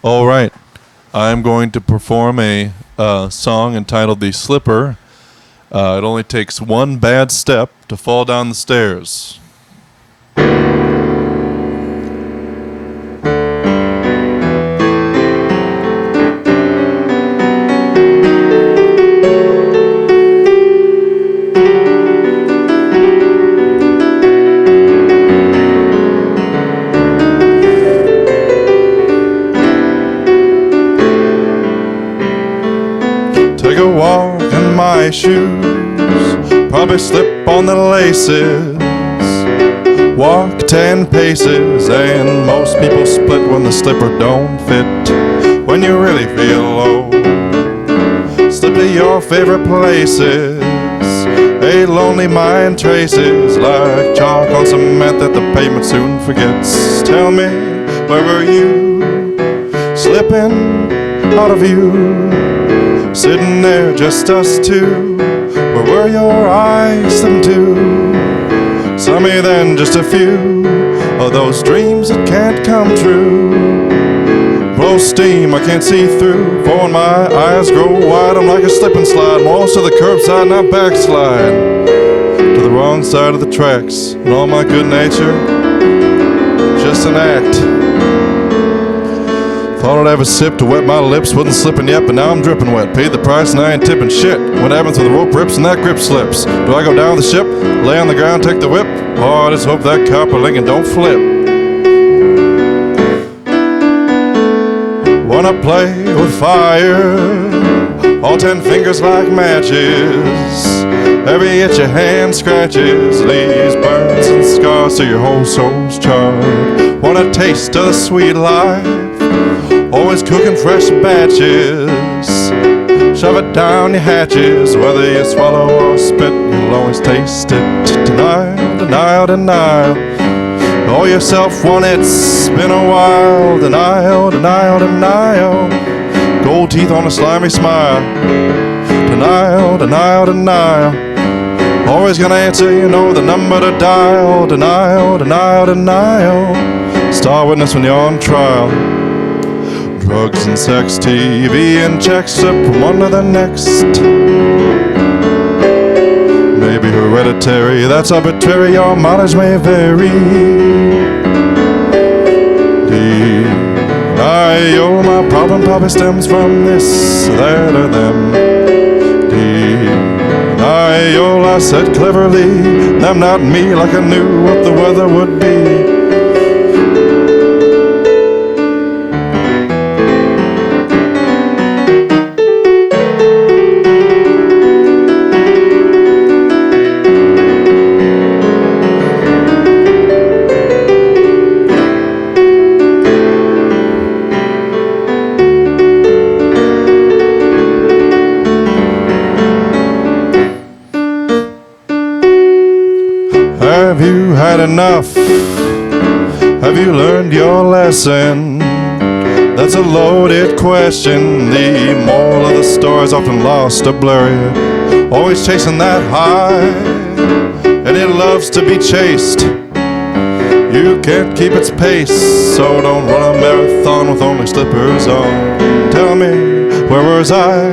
All right. I'm going to perform a song entitled The Slipper. It only takes one bad step to fall down the stairs. Take a walk in my shoes, probably slip on the laces. Walk 10 paces, and most people split when the slipper don't fit. When you really feel low, slip to your favorite places. A lonely mind traces like chalk on cement that the pavement soon forgets. Tell me, where were you? Slipping out of view. Sitting there, just us two. Where were your eyes slipping to? Some me then, just a few of those dreams that can't come true. Blow steam, I can't see through. For when my eyes grow wide, I'm like a slip and slide. Most to the curbside and I backslide to the wrong side of the tracks. And all my good nature, just an act. Thought I'd have a sip to wet my lips, wasn't slipping yet, but now I'm dripping wet. Paid the price and I ain't tipping shit. What happens when the rope rips and that grip slips? Do I go down the ship, lay on the ground, take the whip? Oh, I just hope that copper Lincoln don't flip. Wanna play with fire, all 10 fingers like matches. Every itch your hand scratches leaves burns and scars so your whole soul's charred. Want a taste of the sweet life, always cooking fresh batches. Shove it down your hatches, whether you swallow or spit, you'll always taste it. Denial, denial, denial. Know yourself when it's been a while. Denial, denial, denial. Gold teeth on a slimy smile. Denial, denial, denial. Always gonna answer, you know the number to dial. Denial, denial, denial. Star witness when you're on trial. Drugs and sex, TV and checks, slip from one to the next. Maybe hereditary, that's arbitrary, your mileage may vary. Denial, my problem probably stems from this, that, or them. Denial, I said cleverly, them not me, like I knew what the weather would be. Have you had enough? Have you learned your lesson? That's a loaded question. The moral of the story is often lost or blurry. Always chasing that high, and it loves to be chased. You can't keep its pace, so don't run a marathon with only slippers on. Tell me, where was I?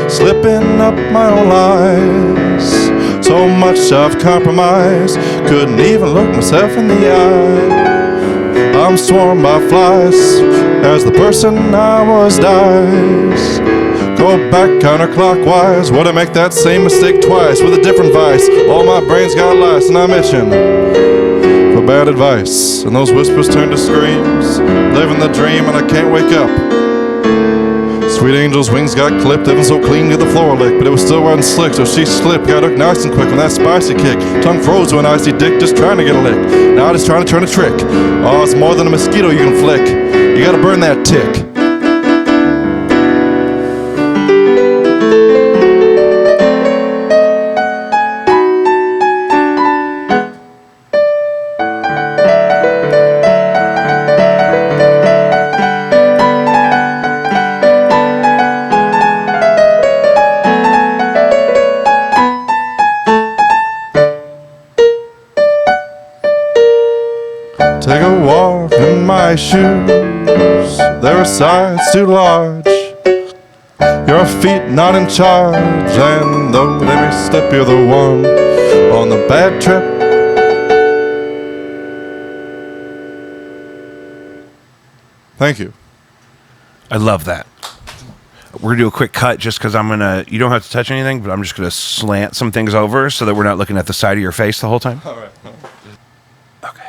Slipping up my own lies. So much I've compromised, couldn't even look myself in the eye. I'm swarmed by flies as the person I was dies. Go back counterclockwise, would I make that same mistake twice with a different vice? All my brains got lice and I'm itching for bad advice. And those whispers turn to screams, living the dream and I can't wake up. Sweet angel's wings got clipped, even so clean to the floor lick, but it was still running slick, so she slipped, got hooked nice and quick on that spicy kick. Tongue froze to an icy dick, just trying to get a lick. Now just trying to turn a trick. Oh, it's more than a mosquito you can flick. You gotta burn that tick. Take a walk in my shoes. There are sights too large. Your feet not in charge, and though they may slip, you're the one on the bad trip. Thank you. I love that. We're going to do a quick cut just because you don't have to touch anything, but I'm just going to slant some things over so that we're not looking at the side of your face the whole time. All right. Okay.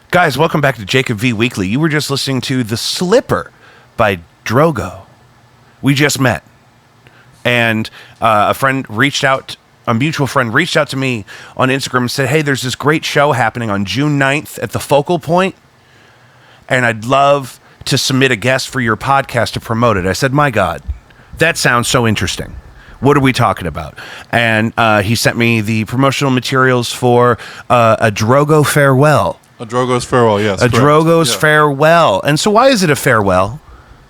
Guys, welcome back to Jacob V Weekly. You were just listening to The Slipper by Drogo. We just met. And a mutual friend reached out to me on Instagram and said, hey, there's this great show happening on June 9th at the Focal Point, and I'd love to submit a guest for your podcast to promote it. I said, my God, that sounds so interesting. What are we talking about? And he sent me the promotional materials for a Drogo farewell. A Drogo's farewell, yes. A correct. Drogo's farewell. And so why is it a farewell?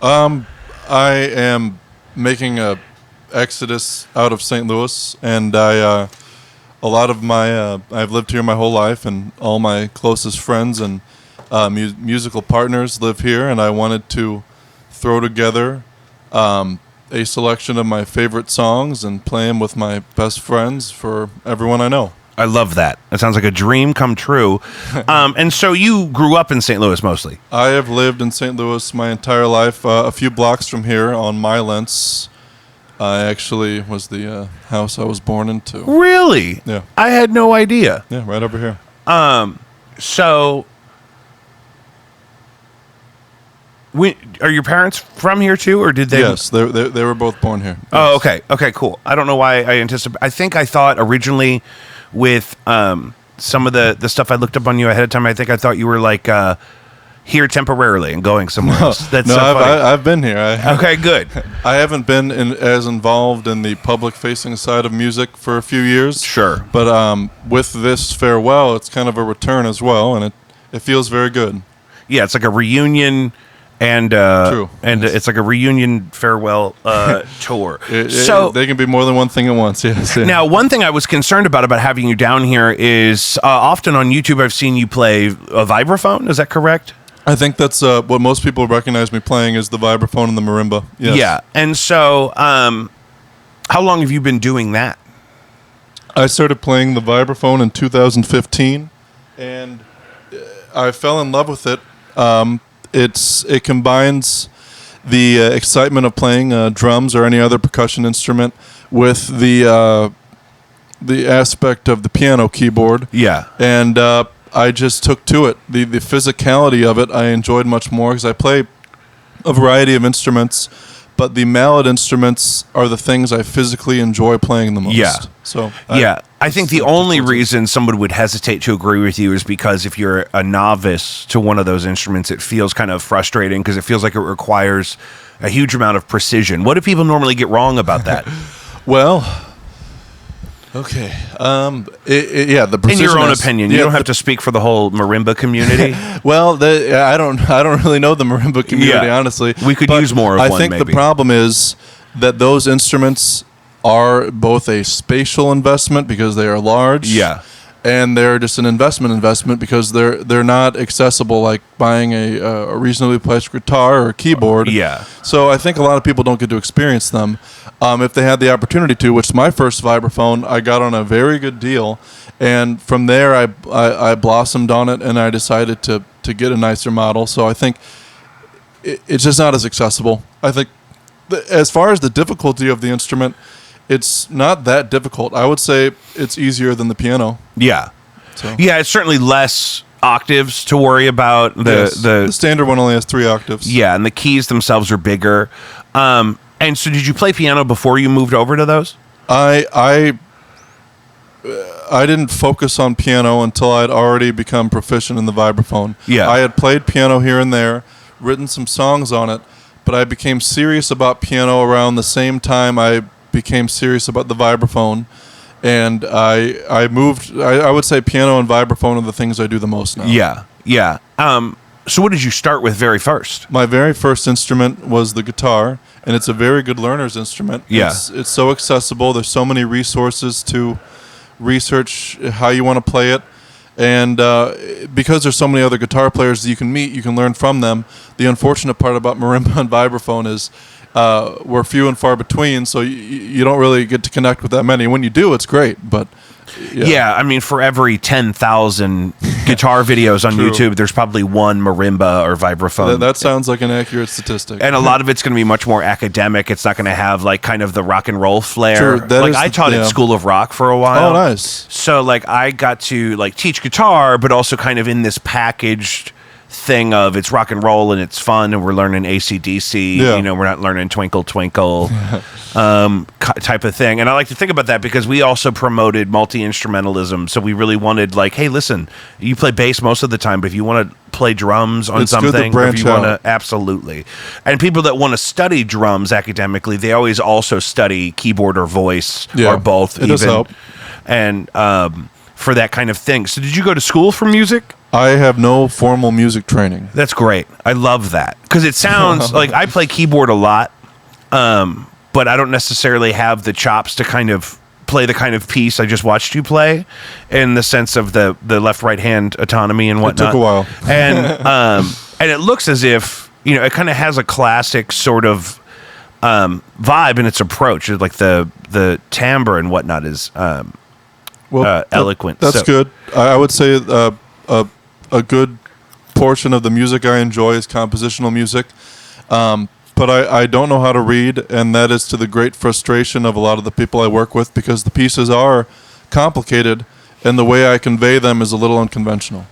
I am making a exodus out of St. Louis, and a lot of I've lived here my whole life, and all my closest friends and musical partners live here, and I wanted to throw together a selection of my favorite songs and play them with my best friends for everyone I know. I love that. That sounds like a dream come true. And so you grew up in St. Louis mostly? I have lived in St. Louis my entire life. A few blocks from here on Milence, I actually was the house I was born into. Really? Yeah. I had no idea. Yeah, right over here. So... are your parents from here too, or did they? Yes, they were both born here. Oh, okay. Okay, cool. I don't know why I anticipate. I think I thought originally with some of the stuff I looked up on you ahead of time, I think I thought you were like here temporarily and going somewhere else. That's no, so funny. I've been here. Okay, good. I haven't been as involved in the public-facing side of music for a few years. Sure. But with this farewell, it's kind of a return as well, and it feels very good. Yeah, it's like a reunion. And True. And yes. It's like a reunion farewell tour. So they can be more than one thing at once. Yes. Now, one thing I was concerned about having you down here is often on YouTube I've seen you play a vibraphone. Is that correct? I think that's what most people recognize me playing is the vibraphone and the marimba. Yes. Yeah. And so, how long have you been doing that? I started playing the vibraphone in 2015, and I fell in love with it. It combines the excitement of playing drums or any other percussion instrument with the aspect of the piano keyboard. Yeah. And I just took to it. The physicality of it I enjoyed much more because I play a variety of instruments, but the mallet instruments are the things I physically enjoy playing the most. Yeah. So I think the only reason someone would hesitate to agree with you is because if you're a novice to one of those instruments, it feels kind of frustrating because it feels like it requires a huge amount of precision. What do people normally get wrong about that? Well, okay. The precision. In your own opinion, you don't have to speak for the whole marimba community. Well, I don't really know the marimba community, honestly. We could use more of one, I think maybe. the problem is that those instruments are both a spatial investment because they are large. Yeah. And they're just an investment because they're not accessible like buying a reasonably priced guitar or a keyboard. Yeah. So I think a lot of people don't get to experience them. If they had the opportunity to, which my first vibraphone I got on a very good deal, and from there I blossomed on it and I decided to get a nicer model. So I think it's just not as accessible. I think as far as the difficulty of the instrument, it's not that difficult. I would say it's easier than the piano. Yeah. So. Yeah, it's certainly less octaves to worry about. The standard one only has 3 octaves. Yeah, and the keys themselves are bigger. And so did you play piano before you moved over to those? I didn't focus on piano until I'd already become proficient in the vibraphone. Yeah. I had played piano here and there, written some songs on it, but I became serious about piano around the same time I became serious about the vibraphone, and I moved. I would say piano and vibraphone are the things I do the most now. Yeah. So what did you start with very first? My very first instrument was the guitar, and it's a very good learner's instrument. Yeah. It's so accessible. There's so many resources to research how you want to play it, And because there's so many other guitar players that you can meet, you can learn from them. The unfortunate part about marimba and vibraphone is we're few and far between, so you don't really get to connect with that many. When you do, it's great, but... Yeah, I mean, for every 10,000 guitar videos on YouTube, there's probably one marimba or vibraphone. That sounds like an accurate statistic. And a lot of it's going to be much more academic. It's not going to have like kind of the rock and roll flair. Sure, like I taught at School of Rock for a while. Oh, nice. So like I got to like teach guitar, but also kind of in this packaged thing of it's rock and roll and it's fun and we're learning AC/DC. Yeah. You know, we're not learning Twinkle Twinkle type of thing. And I like to think about that because we also promoted multi-instrumentalism. So we really wanted like, hey, listen, you play bass most of the time, but if you want to play drums on it's something, good to branch if you want out. to, absolutely. And people that want to study drums academically, they always also study keyboard or voice or both. It does help. And for that kind of thing. So did you go to school for music? I have no formal music training. That's great. I love that because it sounds like I play keyboard a lot, but I don't necessarily have the chops to kind of play the kind of piece I just watched you play, in the sense of the left-right hand autonomy and whatnot. It took a while, and it looks as if it kind of has a classic sort of vibe in its approach. Like the timbre and whatnot is eloquent. That's good. I would say a good portion of the music I enjoy is compositional music, but I don't know how to read, and that is to the great frustration of a lot of the people I work with because the pieces are complicated, and the way I convey them is a little unconventional.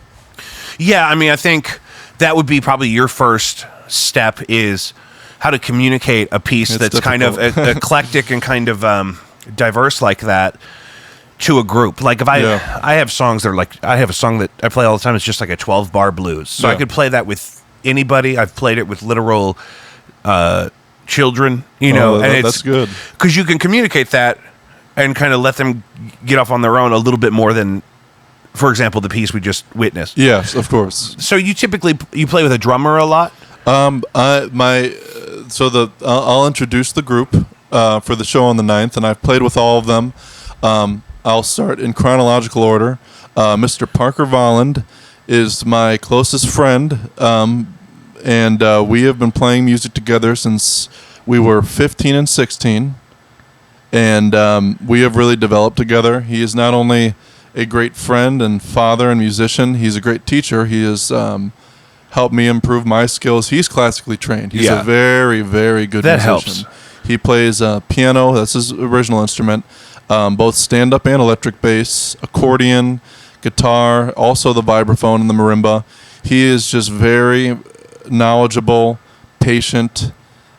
Yeah, I mean, I think that would be probably your first step is how to communicate a piece that's difficult. kind of eclectic and kind of diverse like that to a group. Like if I have songs that are like, I have a song that I play all the time. It's just like a 12-bar blues. So I could play that with anybody. I've played it with literal children, and that's good. Because you can communicate that and kind of let them get off on their own a little bit more than, for example, the piece we just witnessed. Yes, of course. So you typically, you play with a drummer a lot? I'll introduce the group for the show on the 9th, and I've played with all of them. I'll start in chronological order. Mr. Parker Volland is my closest friend, and we have been playing music together since we were 15 and 16, and we have really developed together. He is not only a great friend and father and musician, he's a great teacher. He has helped me improve my skills. He's classically trained. He's a very, very good musician. Helps. He plays piano. That's his original instrument. Both stand-up and electric bass, accordion, guitar, also the vibraphone and the marimba. He is just very knowledgeable, patient,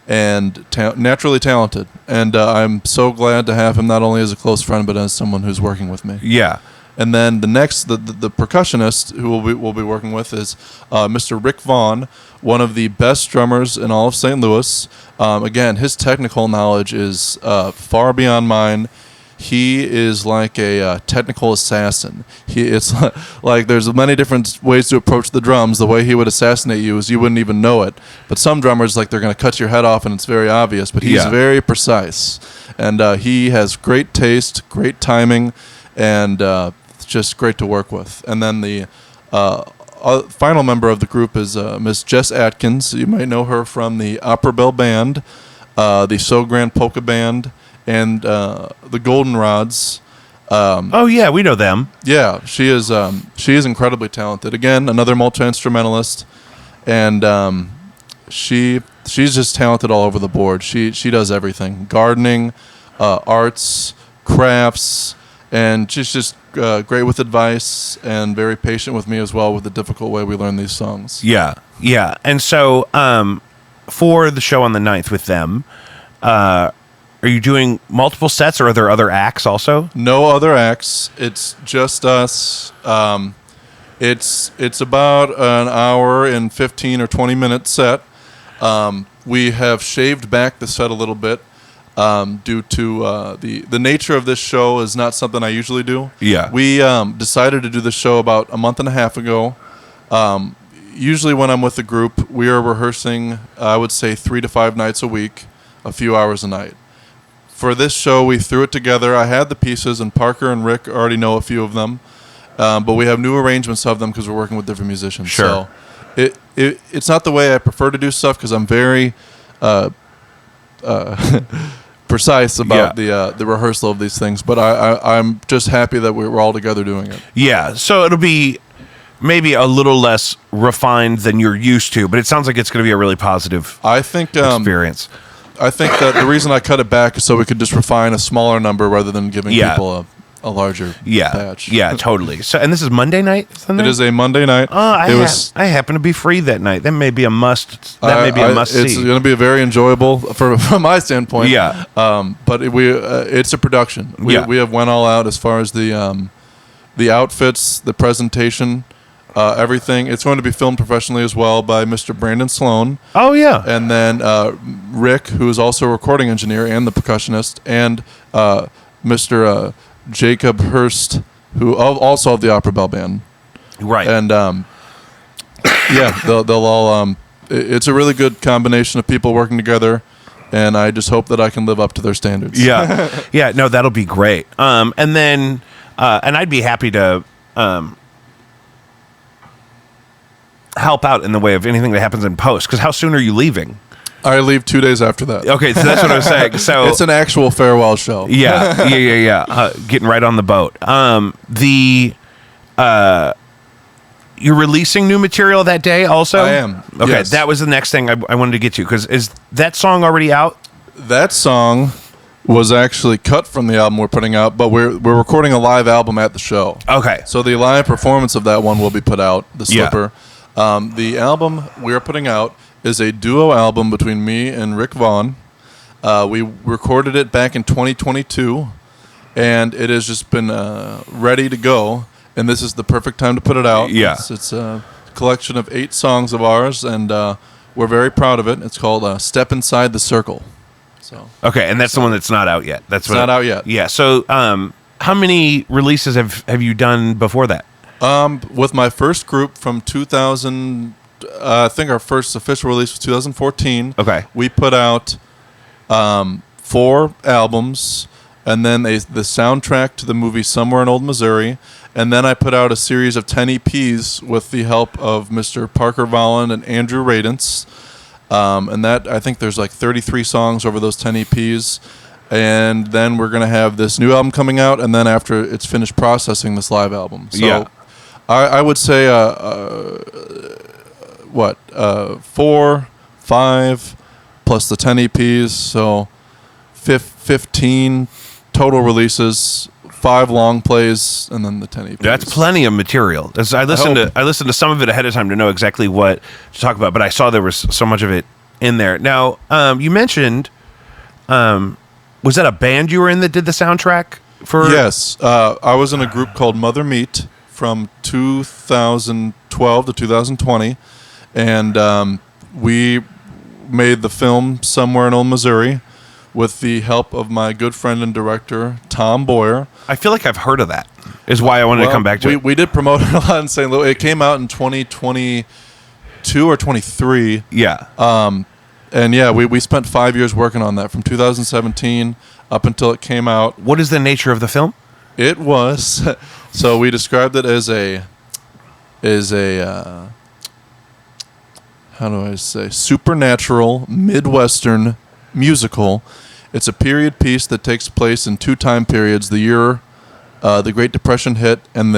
and naturally talented. And I'm so glad to have him not only as a close friend, but as someone who's working with me. Yeah. And then the percussionist who we'll be working with is Mr. Rick Vaughn, one of the best drummers in all of St. Louis. Again, his technical knowledge is far beyond mine. He is like a technical assassin. It's like there's many different ways to approach the drums. The way he would assassinate you is you wouldn't even know it. But some drummers, like they're going to cut your head off and it's very obvious. But he's very precise. And he has great taste, great timing, and it's just great to work with. And then the final member of the group is Miss Jess Atkins. You might know her from the Opera Bell Band, the So Grand Polka Band, and the Goldenrods. Oh yeah, we know them. Yeah, she is incredibly talented. Again, another multi-instrumentalist, and she's just talented all over the board. She does everything: gardening, arts, crafts, and she's just great with advice and very patient with me as well with the difficult way we learn these songs. Yeah. And so for the show on the 9th with them, are you doing multiple sets, or are there other acts also? No other acts. It's just us. It's about an hour and 15 or 20 minute set. We have shaved back the set a little bit due to the nature of this show is not something I usually do. Yeah. We decided to do the show about a month and a half ago. Usually when I'm with the group, we are rehearsing, I would say 3 to 5 nights a week, a few hours a night. For this show, we threw it together. I had the pieces, and Parker and Rick already know a few of them. but we have new arrangements of them because we're working with different musicians. Sure. So it's not the way I prefer to do stuff because I'm very precise about the rehearsal of these things. But I'm just happy that we're all together doing it. Yeah, so it'll be maybe a little less refined than you're used to, but it sounds like it's going to be a really positive experience. I think that the reason I cut it back is so we could just refine a smaller number rather than giving people a larger batch. Yeah, totally. So, and this is Monday night? It is a Monday night. I happen to be free that night. That may be a must. That may be a must see. It's going to be very enjoyable from my standpoint. Yeah. But it's a production. We have went all out as far as the outfits, the presentation, everything. It's going to be filmed professionally as well by Mr. Brandon Sloan. Oh, yeah. And then Rick, who is also a recording engineer and the percussionist, and Mr. Jacob Hurst, who also of the Opera Bell Band. Right. And they'll all. It's a really good combination of people working together, and I just hope that I can live up to their standards. Yeah. Yeah, no, that'll be great. And then, and I'd be happy to help out in the way of anything that happens in post, because how soon are you leaving? I leave 2 days after that. Okay, so that's what I was saying. So it's an actual farewell show. Yeah. Getting right on the boat. You're releasing new material that day also? I am. Okay, yes. That was the next thing I wanted to get to, because is that song already out? That song was actually cut from the album we're putting out, but we're recording a live album at the show. Okay. So the live performance of that one will be put out, The Slipper. Yeah. The album we're putting out is a duo album between me and Rick Vaughn. We recorded it back in 2022, and it has just been ready to go, and this is the perfect time to put it out. Yeah. It's a collection of 8 songs of ours, and we're very proud of it. It's called Step Inside the Circle. So okay, and that's the one that's not out yet. That's not out yet. Yeah, so how many releases have you done before that? With my first group from 2000... I think our first official release was 2014. Okay. We put out 4 albums, and then the soundtrack to the movie Somewhere in Old Missouri, and then I put out a series of 10 EPs with the help of Mr. Parker Volland and Andrew Radence. And that, I think there's like 33 songs over those 10 EPs. And then we're going to have this new album coming out, and then after it's finished processing, this live album. So I would say... 4, 5, plus the 10 EPs, so 15 total releases, 5 long plays, and then the 10 EPs. That's plenty of material. I listened to some of it ahead of time to know exactly what to talk about, but I saw there was so much of it in there. Now, you mentioned, was that a band you were in that did the soundtrack for? Yes, I was in a group called Mother Meat from 2012 to 2020. And we made the film Somewhere in Old Missouri with the help of my good friend and director, Tom Boyer. I feel like I've heard of that, is why I wanted to come back to it. We did promote it a lot in St. Louis. It came out in 2022 or 23. Yeah. And yeah, we spent 5 years working on that, from 2017 up until it came out. What is the nature of the film? It was, so we described it as a how do I say, supernatural Midwestern musical. It's a period piece that takes place in 2 time periods: the year the Great Depression hit and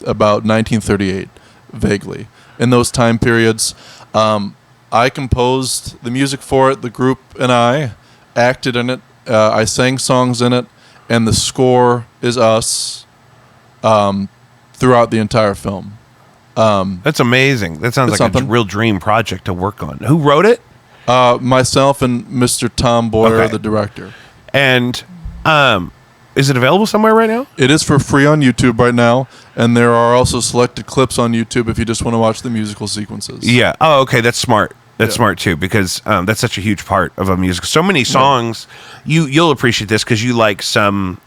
about 1938, vaguely. In those time periods, I composed the music for it. The group and I acted in it. I sang songs in it, and the score is us throughout the entire film. That's amazing. That sounds like something. a real dream project to work on. Who wrote it? Myself and Mr. Tom Boyer, the director. And is it available somewhere right now? It is for free on YouTube right now, and there are also selected clips on YouTube if you just want to watch the musical sequences. Yeah. Oh, okay. That's smart. That's smart too, because that's such a huge part of a musical. So many songs. You'll appreciate this because you like some.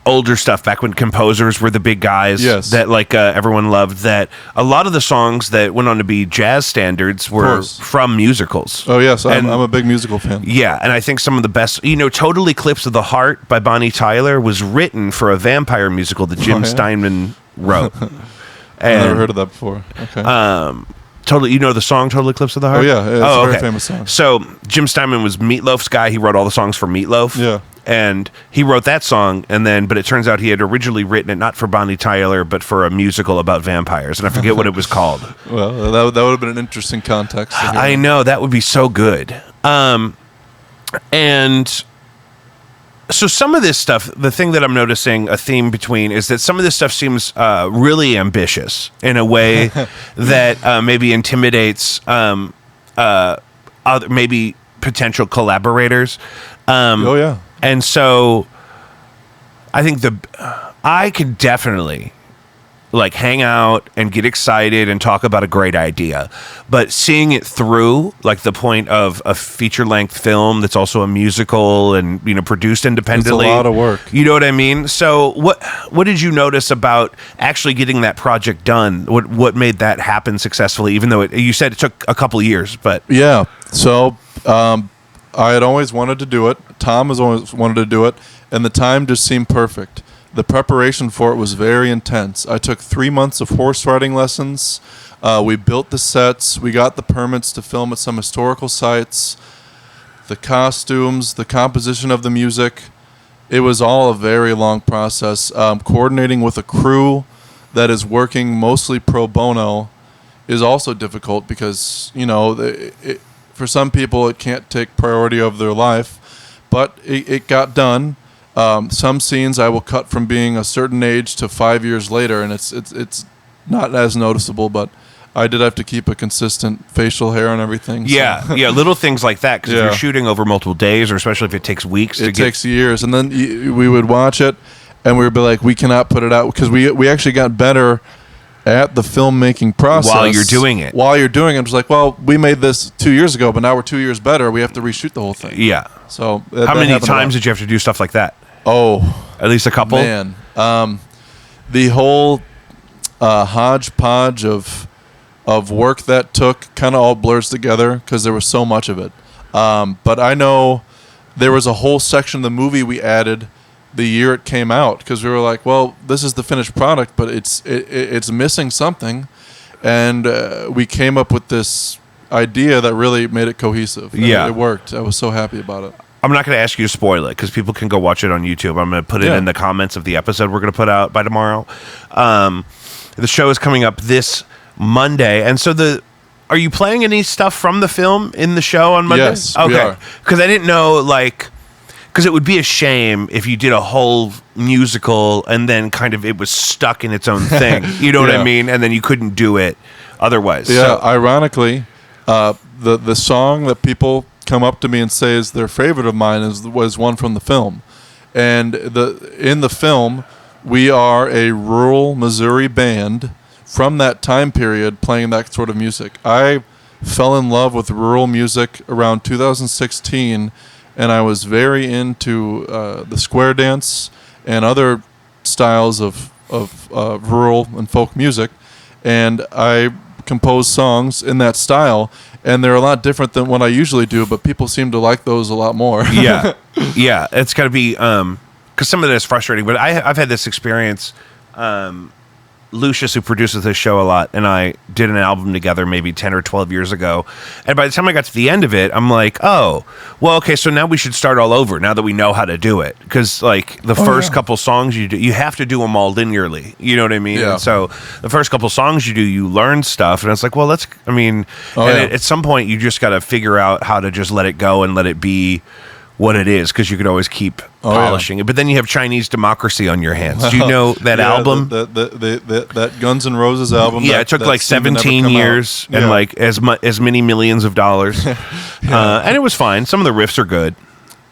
older stuff back when composers were the big guys Yes. that like everyone loved, that a lot of the songs that went on to be jazz standards were course. from musicals. Oh yes, I'm And- a big musical fan. Yeah, and I think some of the best, Total Eclipse of the Heart by Bonnie Tyler was written for a vampire musical that Jim Oh, yeah? Steinman wrote. I've And never heard of that before. Okay. Totally, the song "Total Eclipse of the Heart"? Oh, yeah, it's a very famous song. So Jim Steinman was Meatloaf's guy. He wrote all the songs for Meatloaf. Yeah. And he wrote that song, but it turns out he had originally written it not for Bonnie Tyler, but for a musical about vampires, and I forget what it was called. Well, that would have been an interesting context. to hear. I know, that would be so good. And so some of this stuff, the thing that I'm noticing a theme between is that some of this stuff seems really ambitious in a way that maybe intimidates other maybe potential collaborators. Oh yeah. And so I think I could definitely like hang out and get excited and talk about a great idea, but seeing it through, like the point of a feature-length film that's also a musical and produced independently, It's a lot of work. You know what I mean? So what did you notice about actually getting that project done? What made that happen successfully? Even though you said it took a couple of years, but Yeah. So I had always wanted to do it. Tom has always wanted to do it, and the time just seemed perfect. The preparation for it was very intense. I took 3 months of horse riding lessons. We built the sets. We got the permits to film at some historical sites. The costumes, the composition of the music. It was all a very long process. Coordinating with a crew that is working mostly pro bono is also difficult because, for some people it can't take priority over their life. But it got done. Some scenes I will cut from being a certain age to 5 years later, and it's not as noticeable, but I did have to keep a consistent facial hair and everything. So. yeah, little things like that, because if Yeah. you're shooting over multiple days, or especially if it takes weeks It takes years, and then we would watch it, and we would be like, we cannot put it out, because we actually got better at the filmmaking process. While you're doing it. While you're doing it. It's like, well, we made this 2 years ago, but now we're 2 years better. We have to reshoot the whole thing. Yeah. So How many times did you have to do stuff like that? Oh, At least a couple? man. The whole hodgepodge of work that took kind of all blurs together because there was so much of it. But I know there was a whole section of the movie we added the year it came out because we were like, well, this is the finished product, but it's missing something. And we came up with this idea that really made it cohesive. And Yeah. It worked. I was so happy about it. I'm not going to ask you to spoil it because people can go watch it on YouTube. I'm going to put it Yeah. in the comments of the episode we're going to put out by tomorrow. The show is coming up this Monday. And so are you playing any stuff from the film in the show on Monday? Yes, we okay. are. Because I didn't know, because it would be a shame if you did a whole musical and then kind of it was stuck in its own thing. You know what I Yeah. mean? And then you couldn't do it otherwise. Yeah, So, ironically, the song that people come up to me and say is their favorite of mine was one from the film. And in the film, we are a rural Missouri band from that time period playing that sort of music. I fell in love with rural music around 2016, and I was very into the square dance and other styles of rural and folk music. And I composed songs in that style, and they're a lot different than what I usually do, but people seem to like those a lot more. yeah, yeah, it's got to be because some of that is frustrating. But I've had this experience. Lucius, who produces this show a lot, and I did an album together maybe 10 or 12 years ago. And by the time I got to the end of it, I'm like, oh, well, okay, so now we should start all over now that we know how to do it. Because, the first couple songs you do, you have to do them all linearly. You know what I mean? Yeah. And so the first couple songs you do, you learn stuff. And it's like, well, at some point, you just got to figure out how to just let it go and let it be what it is, because you could always keep polishing it. But then you have Chinese Democracy on your hands. Do you know that album? That Guns N' Roses album. Yeah, it took that seemed to never 17 come years out. and as many millions of dollars. And it was fine. Some of the riffs are good.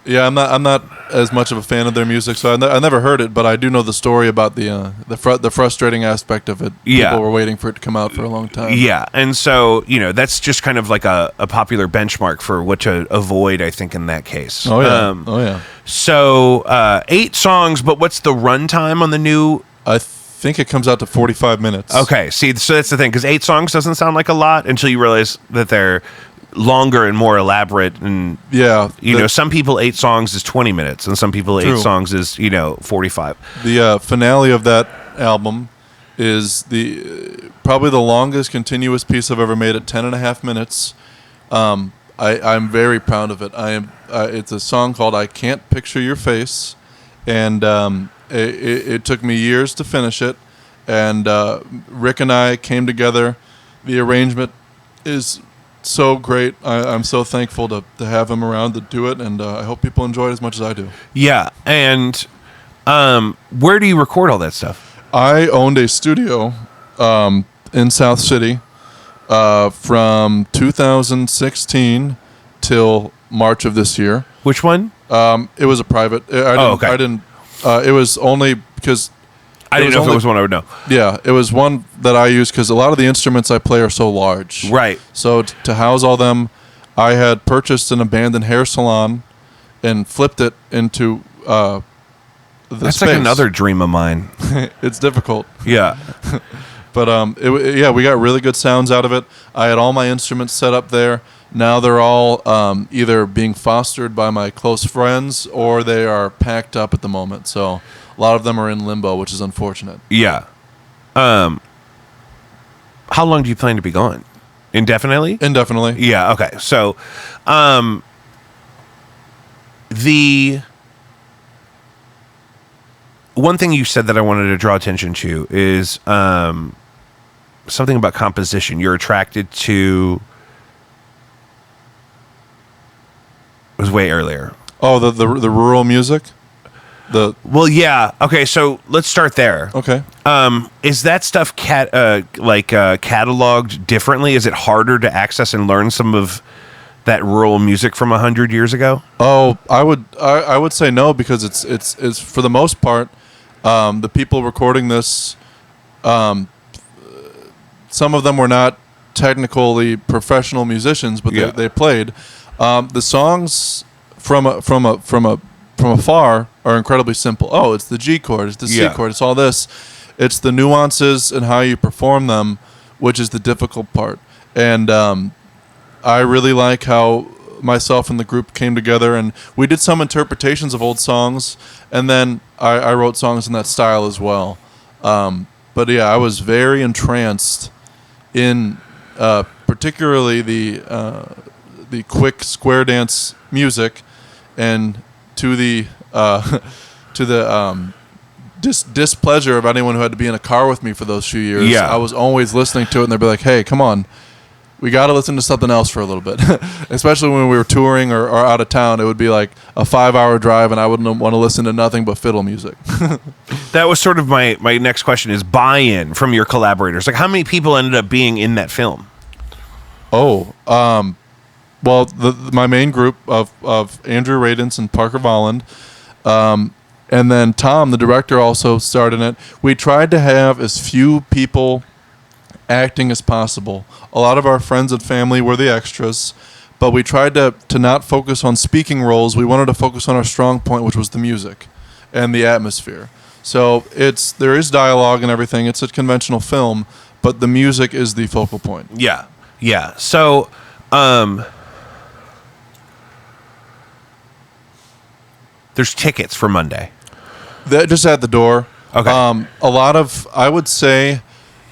Yeah, I'm not as much of a fan of their music, so I never heard it, but I do know the story about the frustrating aspect of it. Yeah. People were waiting for it to come out for a long time. Yeah, and so, that's just kind of like a popular benchmark for what to avoid, I think, in that case. Oh, yeah. So, 8 songs, but what's the runtime on the new? I think it comes out to 45 minutes. Okay, see, so that's the thing, because 8 songs doesn't sound like a lot until you realize that they're longer and more elaborate, and some people 8 songs is 20 minutes, and some people 8 songs is 45. The finale of that album is probably the longest continuous piece I've ever made at 10.5 minutes. I'm very proud of it. It's a song called "I Can't Picture Your Face," and it took me years to finish it. And Rick and I came together. The arrangement is so great. I'm so thankful to have him around to do it, and I hope people enjoy it as much as I do. Yeah, and where do you record all that stuff? I owned a studio in South City from 2016 till March of this year. Which one? It was a private. Okay. I didn't. It was only because. I didn't know if it was one I would know. Yeah, it was one that I used because a lot of the instruments I play are so large. Right. So to house all them, I had purchased an abandoned hair salon and flipped it into the That's space. like another dream of mine. It's difficult. Yeah. But we got really good sounds out of it. I had all my instruments set up there. Now they're all either being fostered by my close friends or they are packed up at the moment. So a lot of them are in limbo, which is unfortunate. Yeah. How long do you plan to be gone? Indefinitely? Indefinitely. Yeah, okay. So, the one thing you said that I wanted to draw attention to is something about composition. You're attracted to... It was way earlier. Oh, the rural music? Well, yeah. Okay, so let's start there. Okay. Is that stuff cataloged differently? Is it harder to access and learn some of that rural music from 100 years ago? Oh, I would say no, because it's for the most part the people recording this. Some of them were not technically professional musicians, but they played. The songs from afar are incredibly simple. Oh, it's the G chord, it's the C chord, it's all this. It's the nuances and how you perform them, which is the difficult part. And I really like how myself and the group came together, and we did some interpretations of old songs, and then I wrote songs in that style as well. But yeah, I was very entranced in particularly the quick square dance music, and to the displeasure of anyone who had to be in a car with me for those few years. Yeah. I was always listening to it, and they'd be like, "Hey, come on, we got to listen to something else for a little bit." Especially when we were touring or out of town, it would be like a 5-hour drive, and I wouldn't want to listen to nothing but fiddle music. That was sort of my next question, is buy-in from your collaborators. Like, how many people ended up being in that film? Oh, well, my main group of Andrew Radins and Parker Volland, and then Tom, the director, also starred in it. We tried to have as few people acting as possible. A lot of our friends and family were the extras, but we tried to not focus on speaking roles. We wanted to focus on our strong point, which was the music and the atmosphere. So there is dialogue and everything. It's a conventional film, but the music is the focal point. Yeah. Yeah. So, there's tickets for Monday. That just at the door. Okay. A lot of, I would say,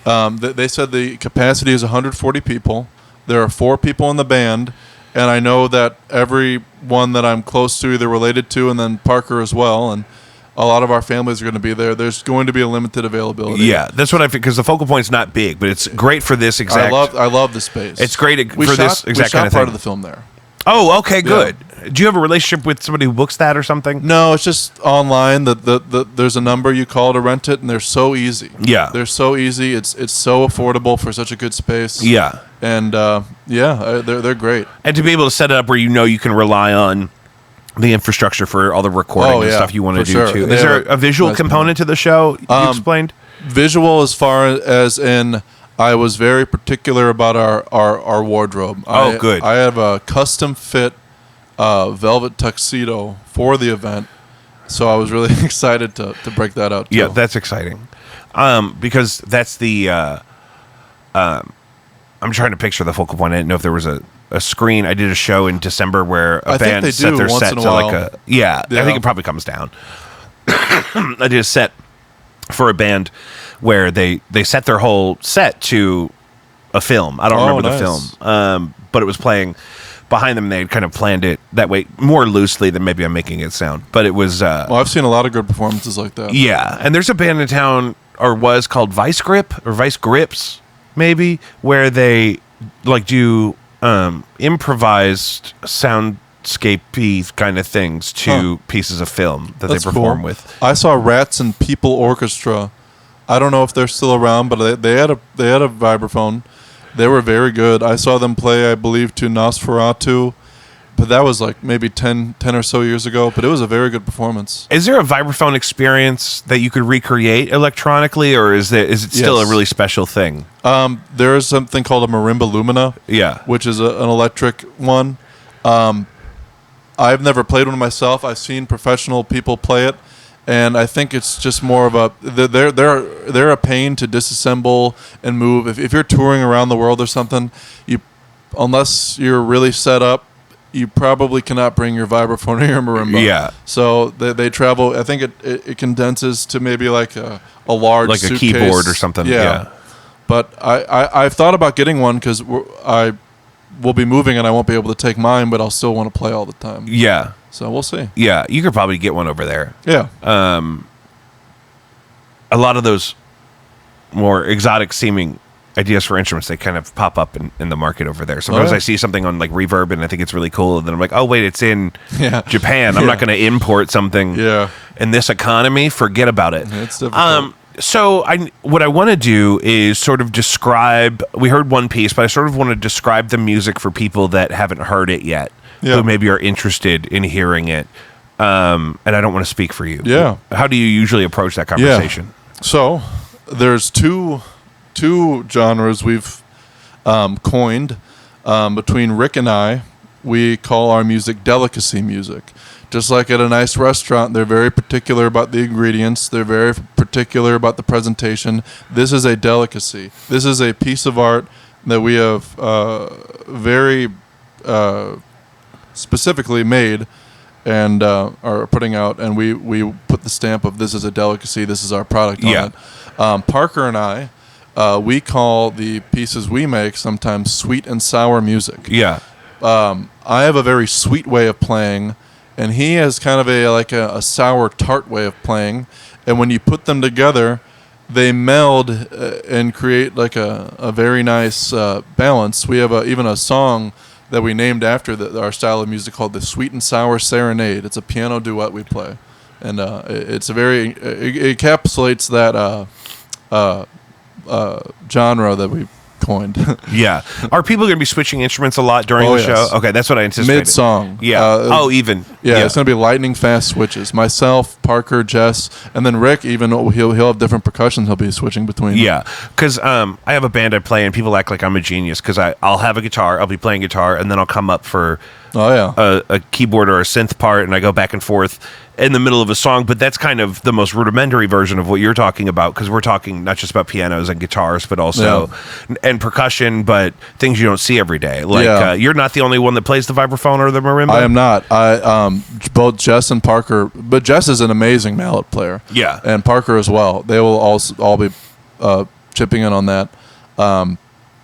they said the capacity is 140 people. There are 4 people in the band, and I know that everyone that I'm close to, either related to, and then Parker as well, and a lot of our families are going to be there. There's going to be a limited availability. Yeah, that's what I think, because the focal point's not big, but it's great for this exact... I love the space. It's great for this exact kind of thing. We shot part of the film there. Oh, okay, good. Yeah. Do you have a relationship with somebody who books that or something? No, it's just online. There's a number you call to rent it, and they're so easy. Yeah. They're so easy. It's so affordable for such a good space. Yeah. And, they're great. And to be able to set it up where you know you can rely on the infrastructure for all the recording and stuff you want to do sure. too. Is there a visual component to the show you explained? Visual as far as in, I was very particular about our wardrobe. Good. I have a custom fit velvet tuxedo for the event, so I was really excited to break that out too. Yeah, that's exciting. Because that's the I'm trying to picture the focal point. I didn't know if there was a screen. I did a show in December where a band set their set to like a I think it probably comes down. I did a set for a band where they set their whole set to a film. I don't remember the film, but it was playing behind them. They had kind of planned it that way more loosely than maybe I'm making it sound. But it was. I've seen a lot of good performances like that. Yeah, and there's a band in town, or was called Vice Grip or Vice Grips, maybe, where they like do improvised soundscapey kind of things to pieces of film that they perform with. I saw Rats and People Orchestra. I don't know if they're still around, but they had a vibraphone. They were very good. I saw them play, I believe, to Nosferatu, but that was like maybe 10 or so years ago, but it was a very good performance. Is there a vibraphone experience that you could recreate electronically, or is it still a really special thing? There is something called a marimba lumina, which is an electric one. I've never played one myself. I've seen professional people play it, and I think it's just more of a they're a pain to disassemble and move. If you're touring around the world or something, unless you're really set up, you probably cannot bring your vibraphone or your marimba. Yeah. So they travel. I think it condenses to maybe like a large like suitcase. A keyboard or something. Yeah. But I've thought about getting one because I will be moving and I won't be able to take mine, but I'll still want to play all the time. Yeah. So we'll see. Yeah, you could probably get one over there. Yeah. A lot of those more exotic seeming ideas for instruments, they kind of pop up in the market over there. Sometimes I see something on like Reverb and I think it's really cool, and then I'm like, oh wait, it's in Japan. I'm not going to import something in this economy. Forget about it. It's difficult. So what I want to do is sort of describe, we heard one piece, but I sort of want to describe the music for people that haven't heard it yet, who maybe are interested in hearing it. And I don't want to speak for you. Yeah. How do you usually approach that conversation? Yeah. So there's two genres we've coined between Rick and I. We call our music delicacy music. Just like at a nice restaurant, they're very particular about the ingredients. They're very particular about the presentation. This is a delicacy. This is a piece of art that we have very specifically made and are putting out. And we put the stamp of this is a delicacy. This is our product on it. Parker and I, we call the pieces we make sometimes sweet and sour music. Yeah. I have a very sweet way of playing, and he has kind of a sour tart way of playing. And when you put them together, they meld and create like a very nice balance. We have even a song that we named after our style of music called the Sweet and Sour Serenade. It's a piano duet we play, and it's it encapsulates that genre that we coined. Yeah. Are people going to be switching instruments a lot during the show? Okay, that's what I anticipated. Mid-song. Yeah. Even. Yeah, it's going to be lightning fast switches. Myself, Parker, Jess, and then Rick, even he'll have different percussions he'll be switching between. Yeah, because I have a band I play, and people act like I'm a genius because I'll have a guitar, I'll be playing guitar, and then I'll come up for a keyboard or a synth part, and I go back and forth in the middle of a song. But that's kind of the most rudimentary version of what you're talking about, because we're talking not just about pianos and guitars, but also and percussion, but things you don't see every day. Like you're not the only one that plays the vibraphone or the marimba. I am not. Both Jess and Parker, but Jess is an amazing mallet player. Yeah, and Parker as well. They will all be chipping in on that. But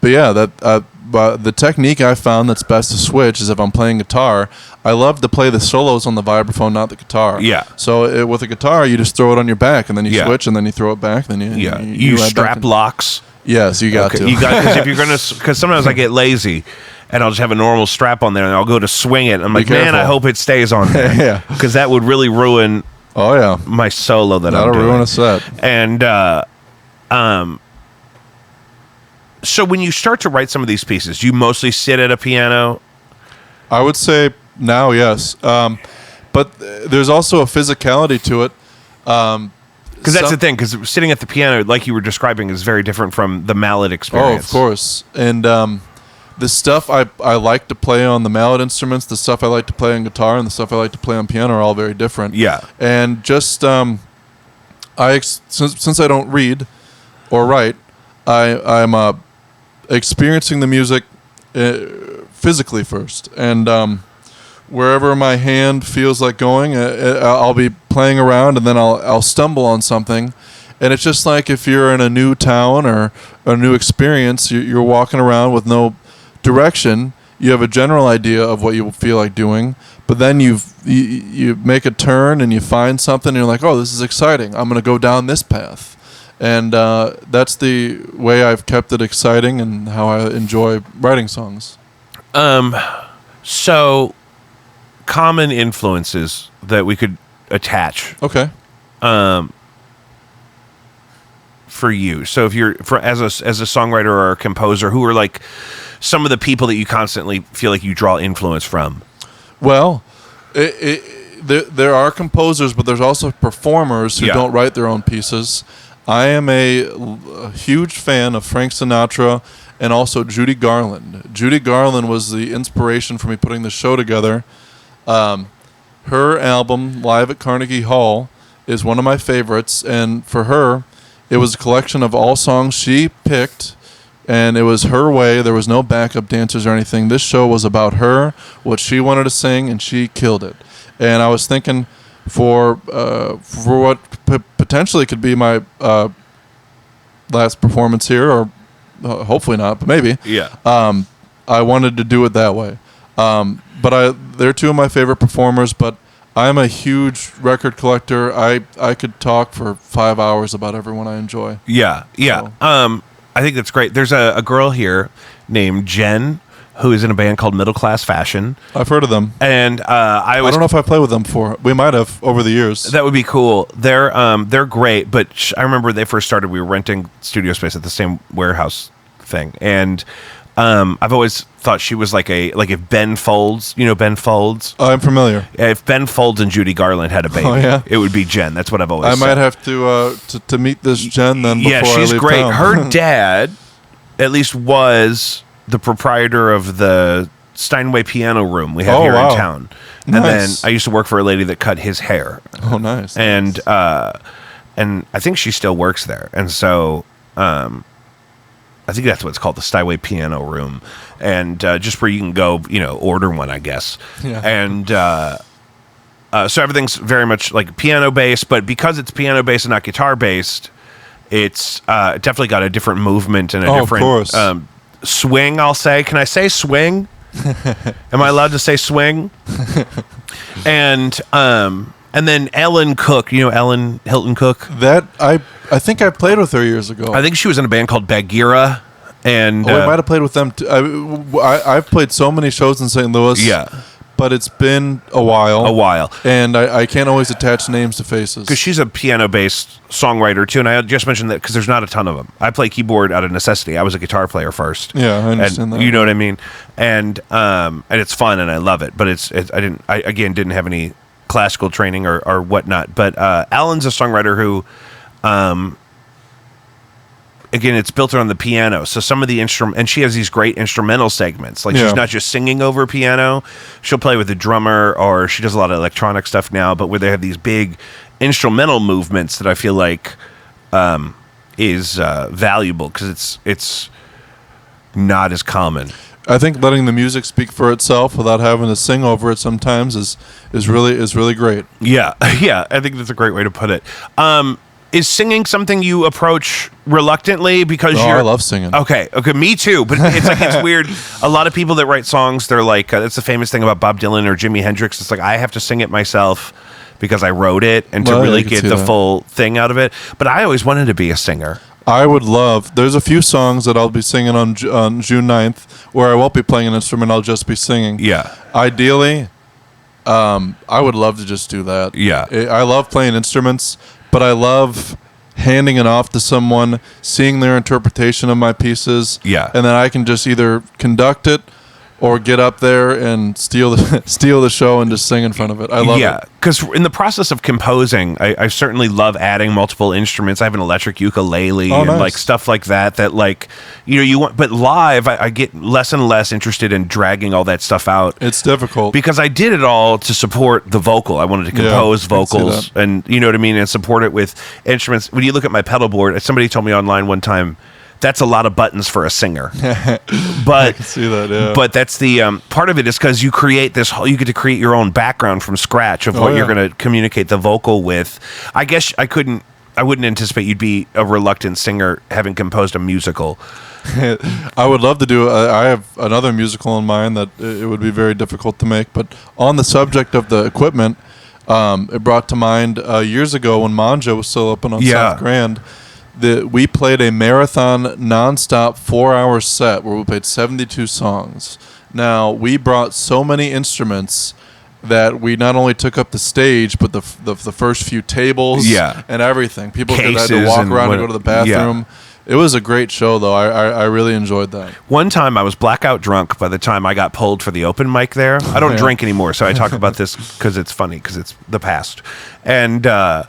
yeah, but the technique I found that's best to switch is if I'm playing guitar, I love to play the solos on the vibraphone, not the guitar. Yeah. So with a guitar, you just throw it on your back, and then you switch, and then you throw it back. Then you strap locks. Yes, you got to. You got, because if you're gonna, because sometimes I get lazy, and I'll just have a normal strap on there, and I'll go to swing it. And I'm like, man, I hope it stays on there, because that would really ruin. My solo That'll ruin a set. And so when you start to write some of these pieces, do you mostly sit at a piano? I would say now, yes. but there's also a physicality to it. Because that's the thing. Because sitting at the piano, like you were describing, is very different from the mallet experience. Oh, of course. And the stuff I like to play on the mallet instruments, the stuff I like to play on guitar, and the stuff I like to play on piano are all very different. Yeah. And just since I don't read or write, I'm experiencing the music physically first, and wherever my hand feels like going, I'll be playing around, and then I'll stumble on something. And it's just like if you're in a new town or a new experience, you're walking around with no direction. You have a general idea of what you feel like doing, but then you make a turn and you find something, and you're like, oh, this is exciting. I'm going to go down this path. And that's the way I've kept it exciting and how I enjoy writing songs. So common influences that we could attach. Okay. For you. So if you're as a songwriter or a composer, who are like some of the people that you constantly feel like you draw influence from? Well, there are composers, but there's also performers who don't write their own pieces. I am a huge fan of Frank Sinatra and also Judy Garland. Judy Garland was the inspiration for me putting the show together. Her album, Live at Carnegie Hall, is one of my favorites, and for her, it was a collection of all songs she picked, and it was her way. There was no backup dancers or anything. This show was about her, what she wanted to sing, and she killed it. And I was thinking for what potentially could be my last performance here, or hopefully not, but maybe. Yeah. I wanted to do it that way. But they're two of my favorite performers, but I'm a huge record collector. I could talk for 5 hours about everyone I enjoy. Yeah. So. I think that's great. There's a girl here named Jen who is in a band called Middle Class Fashion. I've heard of them. And I don't know if I played with them before. We might have over the years. That would be cool. They're great, but I remember when they first started, we were renting studio space at the same warehouse thing. And I've always thought she was like if Ben Folds, you know Ben Folds? I'm familiar. If Ben Folds and Judy Garland had a baby, it would be Jen. That's what I've always said. I might have to meet this Jen then before I leave she's great. town. Her dad, at least, was the proprietor of the Steinway Piano Room we have here in town. And then I used to work for a lady that cut his hair. Oh, nice. And I think she still works there. And so I think that's what it's called, the Steinway Piano Room. And just where you can go, order one, I guess. Yeah. And so everything's very much like piano-based, but because it's piano-based and not guitar-based, it's definitely got a different movement and a different... Of course. Swing, I'll say. Can I say swing? Am I allowed to say swing? And then Ellen Cook, Ellen Hilton Cook? That I think I played with her years ago. I think she was in a band called Bagheera. And I might have played with them too. I've played so many shows in St. Louis. Yeah. But it's been a while. And I can't always attach names to faces. Because she's a piano-based songwriter, too. And I just mentioned that because there's not a ton of them. I play keyboard out of necessity. I was a guitar player first. Yeah, I understand that. You know what I mean? And it's fun, and I love it. But I didn't have any classical training or whatnot. But Alan's a songwriter who... Again, it's built around the piano. So some of the and she has these great instrumental segments. Like she's not just singing over piano. She'll play with a drummer, or she does a lot of electronic stuff now, but where they have these big instrumental movements that I feel like is valuable because it's not as common. I think letting the music speak for itself without having to sing over it sometimes is really great. Yeah. Yeah, I think that's a great way to put it. Is singing something you approach reluctantly because I love singing. Okay, me too. But it's weird. A lot of people that write songs, they're like, that's the famous thing about Bob Dylan or Jimi Hendrix. It's like I have to sing it myself because I wrote it and to really get the full thing out of it. But I always wanted to be a singer. I would love. There's a few songs that I'll be singing on June 9th where I won't be playing an instrument. I'll just be singing. Yeah. Ideally, I would love to just do that. Yeah. I love playing instruments. But I love handing it off to someone, seeing their interpretation of my pieces, and then I can just either conduct it or get up there and steal the show and just sing in front of it. I love it. Yeah, because in the process of composing, I certainly love adding multiple instruments. I have an electric ukulele and nice. like stuff like that. That like you want, but live I get less and less interested in dragging all that stuff out. It's difficult because I did it all to support the vocal. I wanted to compose vocals, and you know what I mean, and support it with instruments. When you look at my pedal board, somebody told me online one time, that's a lot of buttons for a singer. But I can see that, yeah. But that's the part of it is because you create this whole, you get to create your own background from scratch of what you're going to communicate the vocal with. I guess I wouldn't anticipate you'd be a reluctant singer having composed a musical. I would love to do. I have another musical in mind that it would be very difficult to make. But on the subject of the equipment, it brought to mind years ago when Manja was still open on South Grand. We played a marathon nonstop 4-hour set where we played 72 songs. Now, we brought so many instruments that we not only took up the stage, but the first few tables and everything. People had to walk around and go to the bathroom. It was a great show, though. I really enjoyed that. One time I was blackout drunk by the time I got pulled for the open mic there. I don't drink anymore, so I talk about this because it's funny, because it's the past. And by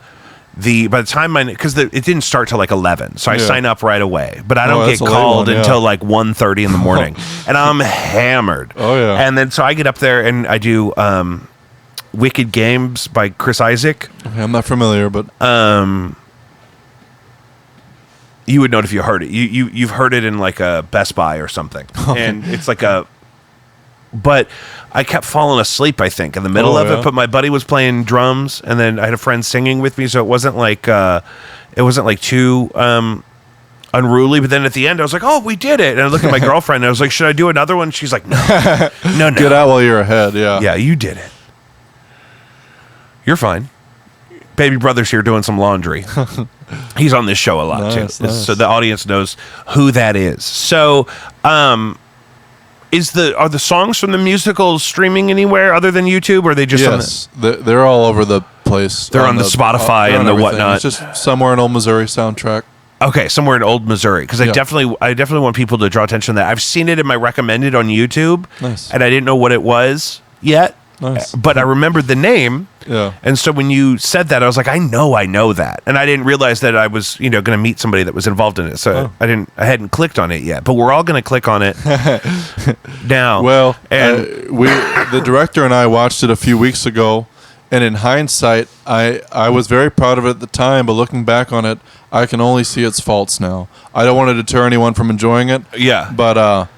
the time because it didn't start till like 11, so I sign up right away, but I don't get called until like 1:30 in the morning, and I'm hammered. And then so I get up there and I do Wicked Games by Chris Isaak. Okay, I'm not familiar, but you would know it if you heard it. You've heard it in like a Best Buy or something, and it's like but I kept falling asleep, I think, in the middle of it. But my buddy was playing drums, and then I had a friend singing with me, so it wasn't like too unruly. But then at the end, I was like, "Oh, we did it!" And I looked at my girlfriend, and I was like, "Should I do another one?" She's like, "No, no, get out while you're ahead." Yeah, you did it. You're fine. Baby brother's here doing some laundry. He's on this show a lot too, so the audience knows who that is. So, are the songs from the musical streaming anywhere other than YouTube, or are they just they're all over the place. They're on the Spotify and the whatnot. It's just somewhere in Old Missouri soundtrack. Okay, somewhere in Old Missouri, because I definitely want people to draw attention to that. I've seen it in my recommended on YouTube, and I didn't know what it was yet. Nice. But I remembered the name. Yeah. And so when you said that, I was like, I know that. And I didn't realize that I was, going to meet somebody that was involved in it. So I hadn't clicked on it yet. But we're all going to click on it now. Well, and the director and I watched it a few weeks ago, and in hindsight, I was very proud of it at the time, but looking back on it, I can only see its faults now. I don't want to deter anyone from enjoying it. Yeah. But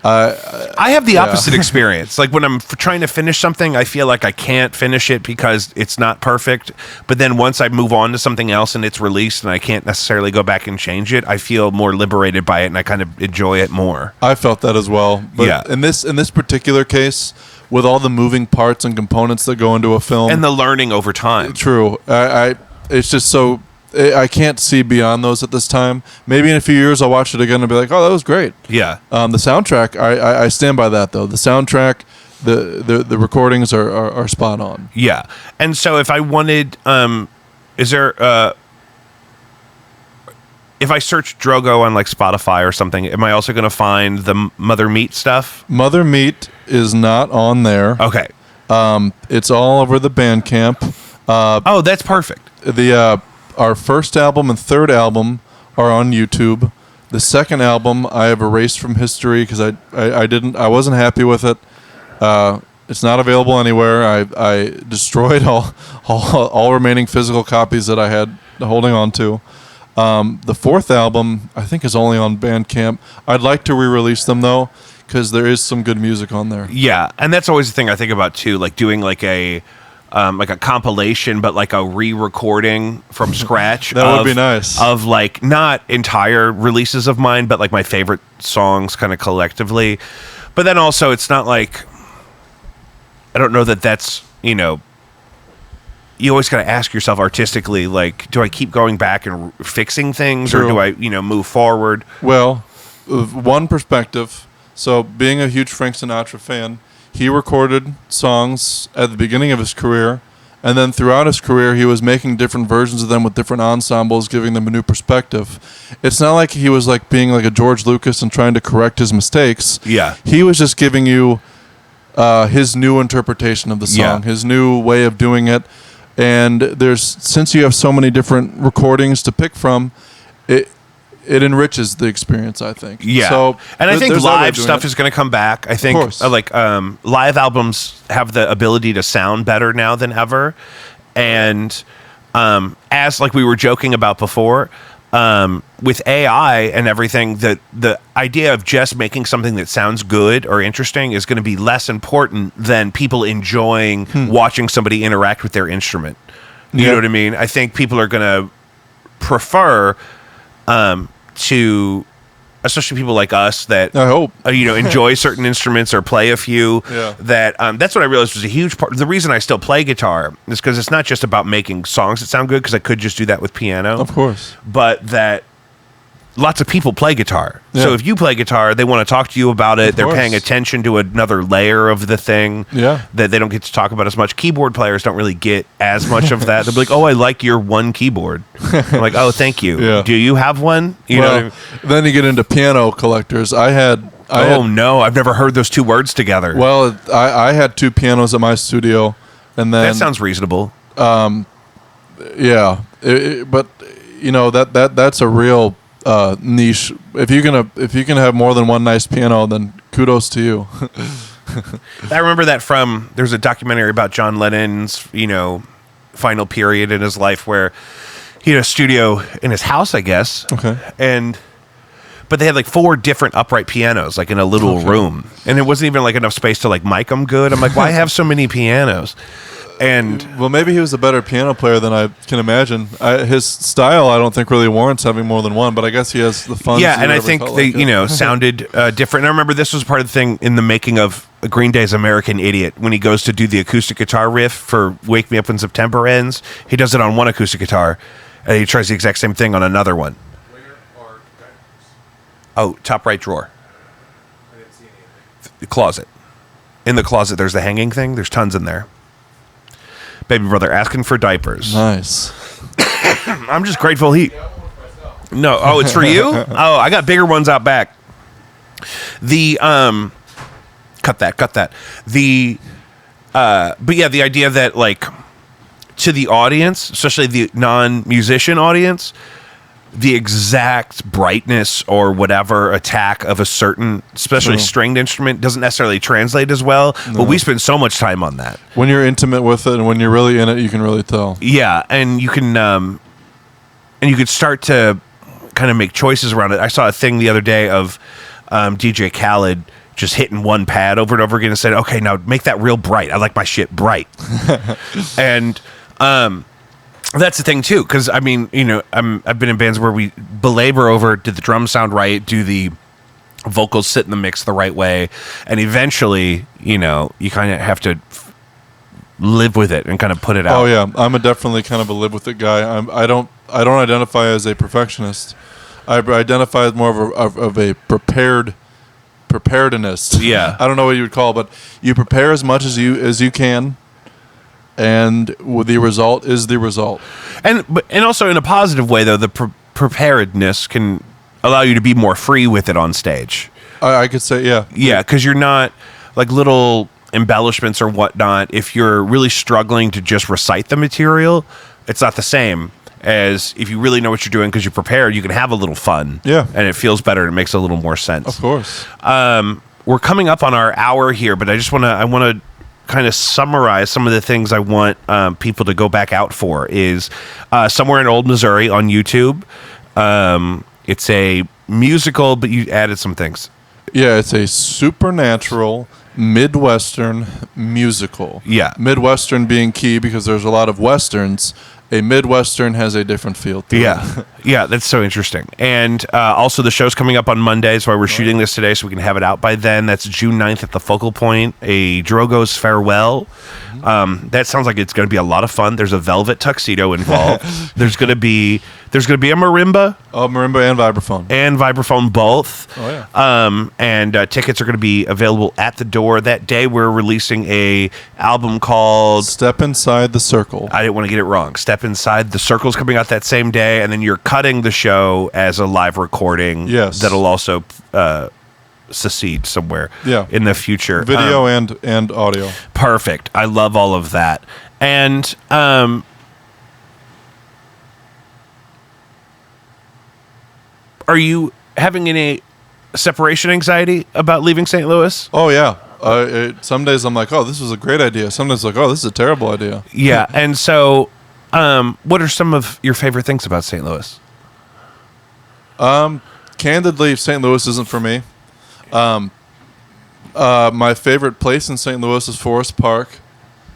I have the opposite experience. Like when I'm trying to finish something, I feel like I can't finish it because it's not perfect. But then once I move on to something else and it's released and I can't necessarily go back and change it, I feel more liberated by it and I kind of enjoy it more. I felt that as well. But in this particular case, with all the moving parts and components that go into a film, and the learning over time. True. It's just so. I can't see beyond those at this time. Maybe in a few years I'll watch it again and be like, "Oh, that was great." Yeah. The soundtrack, I stand by that though. The soundtrack, the recordings are spot on. Yeah. And so if I wanted, is there if I search Drogo on like Spotify or something, am I also going to find the Mother Meat stuff? Mother Meat is not on there. Okay. It's all over the Bandcamp. Oh, that's perfect. Our first album and third album are on YouTube. The second album I have erased from history because I wasn't happy with it. It's not available anywhere. I destroyed all remaining physical copies that I had holding on to. The fourth album I think is only on Bandcamp. I'd like to re-release them though, because there is some good music on there. Yeah, and that's always the thing I think about too, like doing like a compilation, but like a re-recording from scratch. That would be nice. Of like not entire releases of mine, but like my favorite songs kind of collectively. But then also it's not like, I don't know that that's, you always got to ask yourself artistically, like, do I keep going back and fixing things or do I, move forward? Well, one perspective. So being a huge Frank Sinatra fan, he recorded songs at the beginning of his career And then throughout his career, he was making different versions of them with different ensembles, giving them a new perspective. It's not like he was like being like a George Lucas and trying to correct his mistakes. Yeah. He was just giving you his new interpretation of the song, his new way of doing it. And since you have so many different recordings to pick from, it enriches the experience, I think. Yeah. So and I think live stuff is going to come back. I think live albums have the ability to sound better now than ever. And as like we were joking about before, with AI and everything, the idea of just making something that sounds good or interesting is going to be less important than people enjoying watching somebody interact with their instrument. You know what I mean? I think people are going to prefer to, especially people like us that I hope enjoy certain instruments or play a few. Yeah. That's what I realized was a huge part. The reason I still play guitar is because it's not just about making songs that sound good, because I could just do that with piano. Of course. But that lots of people play guitar. Yeah. So if you play guitar, they want to talk to you about it. Of They're course. paying attention to another layer of the thing that they don't get to talk about as much. Keyboard players don't really get as much of that. They'll be like, oh, I like your one keyboard. I'm like, oh, thank you. Yeah. Do you have one? You know what I mean? Then you get into piano collectors. No, I've never heard those two words together. Well, I had 2 pianos at my studio, and then that sounds reasonable. Yeah, but that's a real niche. If you can have more than one nice piano, then kudos to you. I remember that there's a documentary about John Lennon's final period in his life where he had a studio in his house, I guess. Okay. But they had like 4 different upright pianos, like in a little room, and it wasn't even like enough space to like mic them good. I'm like, why have so many pianos? And well, maybe he was a better piano player than I can imagine. His style, I don't think, really warrants having more than one. But I guess he has the funds. Yeah, and I think they, sounded different. And I remember this was part of the thing in the making of Green Day's "American Idiot" when he goes to do the acoustic guitar riff for "Wake Me Up When September Ends." He does it on one acoustic guitar, and he tries the exact same thing on another one. Where are diapers? Oh, top right drawer, I didn't see anything. the closet. In the closet, there's the hanging thing. There's tons in there. Baby brother asking for diapers. Nice. I'm just grateful he. No, oh, it's for you. Oh, I got bigger ones out back. The cut that. But yeah, the idea that like to the audience, especially the non-musician audience, the exact brightness or whatever attack of a certain, especially stringed instrument, doesn't necessarily translate as well. No. But we spend so much time on that. When you're intimate with it and when you're really in it, you can really tell. Yeah, and you can start to kind of make choices around it. I saw a thing the other day of DJ Khaled just hitting one pad over and over again and said, "Okay, now make that real bright. I like my shit bright." And that's the thing too, because I mean, I've been in bands where we belabor over, did the drums sound right, do the vocals sit in the mix the right way, and eventually, you kind of have to live with it and kind of put it out. Oh yeah, I'm definitely kind of a live with it guy. I don't identify as a perfectionist. I identify as more of a preparedness. Yeah, I don't know what you would call it, but you prepare as much as you can. And the result is the result. And also in a positive way, though, the preparedness can allow you to be more free with it on stage. I could say, yeah. Yeah, because you're not like little embellishments or whatnot. If you're really struggling to just recite the material, it's not the same as if you really know what you're doing because you're prepared. You can have a little fun. Yeah. And it feels better and it makes a little more sense. Of course. We're coming up on our hour here, but I want to kind of summarize some of the things I want people to go back out for is Somewhere in Old Missouri on YouTube. It's a musical, but you added some things. Yeah, it's a supernatural Midwestern musical. Yeah. Midwestern being key because there's a lot of Westerns. A Midwestern has a different feel to it. Yeah. Yeah, that's so interesting. And also, the show's coming up on Monday. That's why we're shooting this today, so we can have it out by then. That's June 9th at the Focal Point, a Drogo's Farewell. That sounds like it's going to be a lot of fun. There's a velvet tuxedo involved. There's going to be a marimba. Oh, marimba and vibraphone. And vibraphone both. Oh, yeah. And tickets are going to be available at the door. That day, we're releasing a album called Step Inside the Circle. I didn't want to get it wrong. Step Inside the Circle's coming out that same day, and then you're cutting the show as a live recording. Yes. That'll also secede somewhere in the future. Video and audio. Perfect. I love all of that. And are you having any separation anxiety about leaving St. Louis? Oh, yeah. Some days I'm like, oh, this was a great idea. Some days like, oh, this is a terrible idea. Yeah. And so what are some of your favorite things about St. Louis? Candidly, St. Louis isn't for me. My favorite place in St. Louis is Forest Park.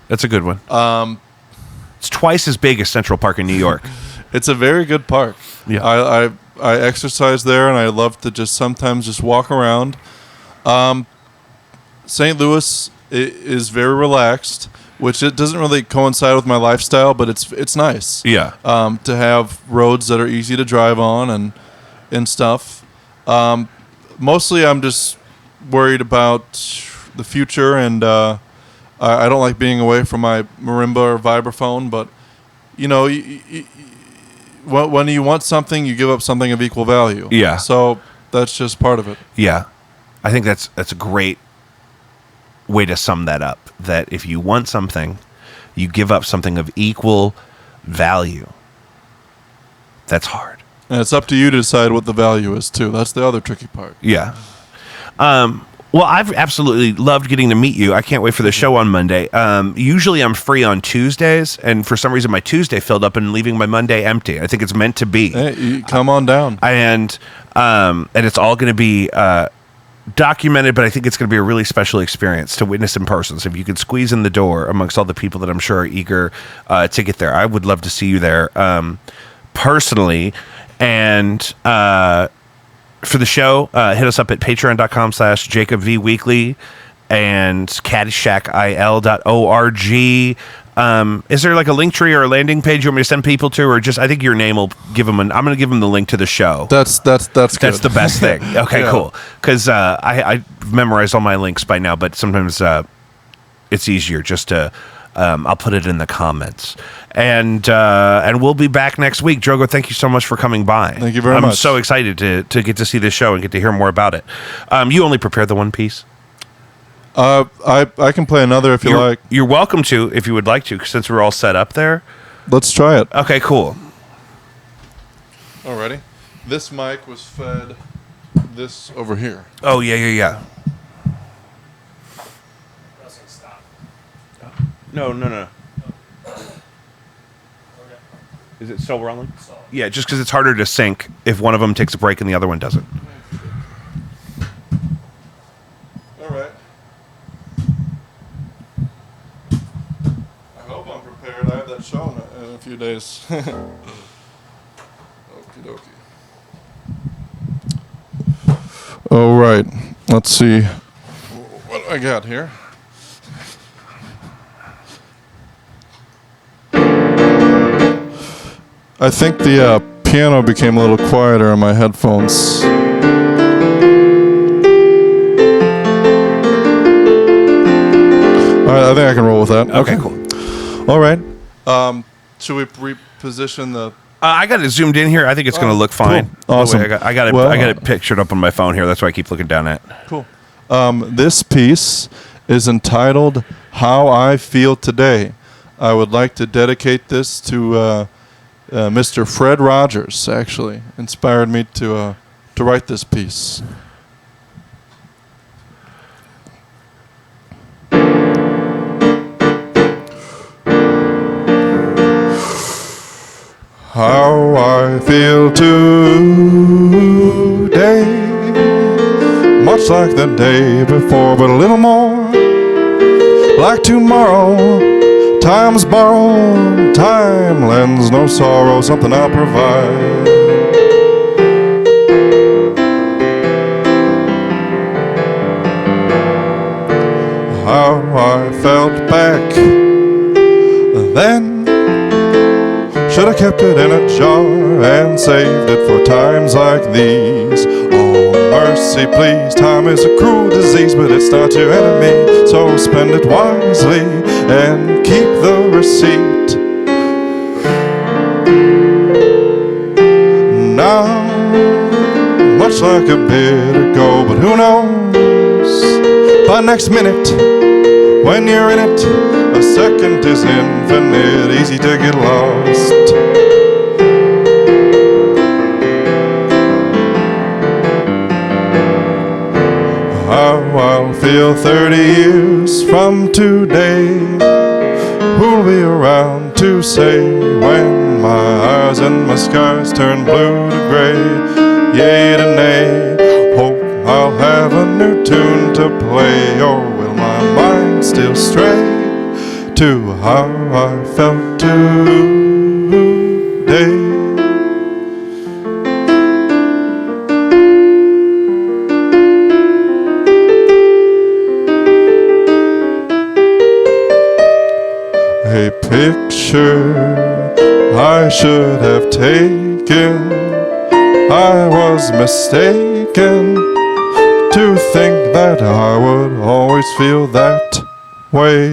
That's a good one. It's twice as big as Central Park in New York. It's a very good park. Yeah. I exercise there, and I love to just sometimes just walk around. St. Louis is very relaxed, which it doesn't really coincide with my lifestyle, but it's nice. Yeah. To have roads that are easy to drive on and stuff. Mostly, I'm just worried about the future, and I don't like being away from my marimba or vibraphone. But you know, when you want something, you give up something of equal value. Yeah. So that's just part of it. Yeah. I think that's a great way to sum that up. That if you want something, you give up something of equal value. That's hard. And it's up to you to decide what the value is, too. That's the other tricky part. Yeah. Well, I've absolutely loved getting to meet you. I can't wait for the show on Monday. Usually I'm free on Tuesdays, and for some reason my Tuesday filled up and leaving my Monday empty. I think it's meant to be. Hey, you come on down. And it's all going to be documented, but I think it's going to be a really special experience to witness in person. So if you could squeeze in the door amongst all the people that I'm sure are eager to get there, I would love to see you there personally. And for the show, hit us up at patreon.com/JacobVWeekly and caddyshackil.org. Is there like a link tree or a landing page you want me to send people to, or just I think your name will give them I'm going to give them the link to the show. That's good. That's the best thing. Okay, Yeah. cool. Because I memorized all my links by now, but sometimes it's easier just to I'll put it in the comments. And we'll be back next week. Drogo, thank you so much for coming by. Thank you very much. I'm so excited to get to see this show and get to hear more about it. You only prepared the one piece? I can play another if you like. You're welcome to, if you would like to, since we're all set up there. Let's try it. Okay, cool. Alrighty. This mic was fed this over here. Oh, yeah. No. Is it still rolling? Yeah, just because it's harder to sync if one of them takes a break and the other one doesn't. All right. I hope I'm prepared. I have that show in a few days. Okie dokie. All right. Let's see what I got here. I think the piano became a little quieter on my headphones. All right, I think I can roll with that. Okay, cool. All right. Should we reposition the... I got it zoomed in here. I think it's going to look fine. Cool. Awesome. I got it pictured up on my phone here. That's why I keep looking down at. Cool. This piece is entitled How I Feel Today. I would like to dedicate this to Mr. Fred Rogers, actually. Inspired me to write this piece. How I feel today, much like the day before, but a little more like tomorrow. Time's borrowed, time lends no sorrow, something I'll provide. how I felt back then. Should have kept it in a jar and saved it for times like these. Oh, mercy, please. Time is a cruel disease, but it's not your enemy. So spend it wisely and keep the receipt. Now, much like a bit ago, but who knows? By next minute, when you're in it, a second is infinite, easy to get lost. How I'll feel 30 years from today. Who'll be around to say when my eyes and my skies turn blue to gray? Yea to nay. Hope I'll have a new tune to play, or will my mind still stray to how I felt today? A picture I should have taken. I was mistaken to think that I would always feel that way.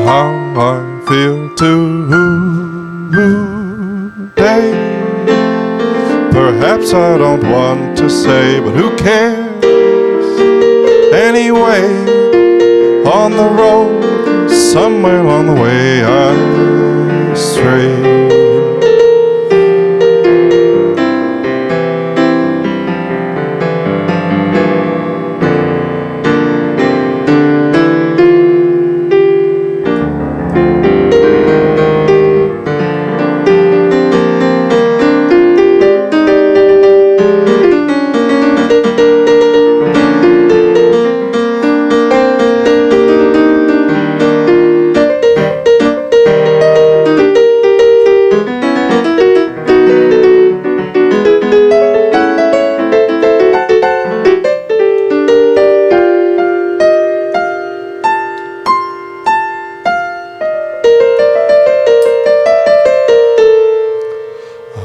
How I feel today. Perhaps I don't want to say, but who cares? Anyway, on the road, somewhere along the way I strayed.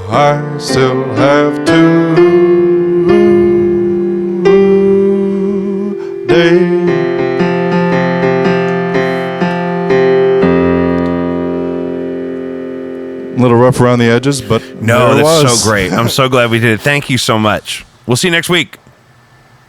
I still have today. A little rough around the edges, but No, there it that's was. so great. I'm so glad we did it. Thank you so much. We'll see you next week.